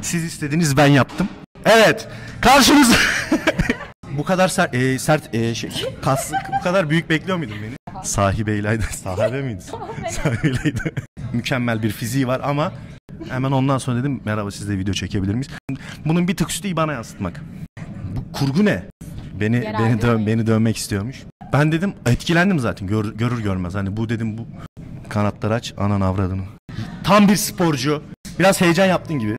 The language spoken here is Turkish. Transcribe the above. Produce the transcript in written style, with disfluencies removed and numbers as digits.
Siz istediniz, ben yaptım. Evet, karşınızda. Bu kadar kaslı, bu kadar büyük bekliyor muydun beni? Sahibeyleydi. Sahibe miydi? Sahibeydi. Mükemmel bir fiziği var ama hemen ondan sonra dedim merhaba, sizle video çekebilir miyiz? Bunun bir tık üstü IBAN'a yansıtmak. Bu kurgu ne? Beni dövmek istiyormuş. Ben dedim etkilendim zaten görür görmez. Hani bu dedim, bu kanatları aç, anan avradını. Tam bir sporcu. Biraz heyecan yaptın gibi.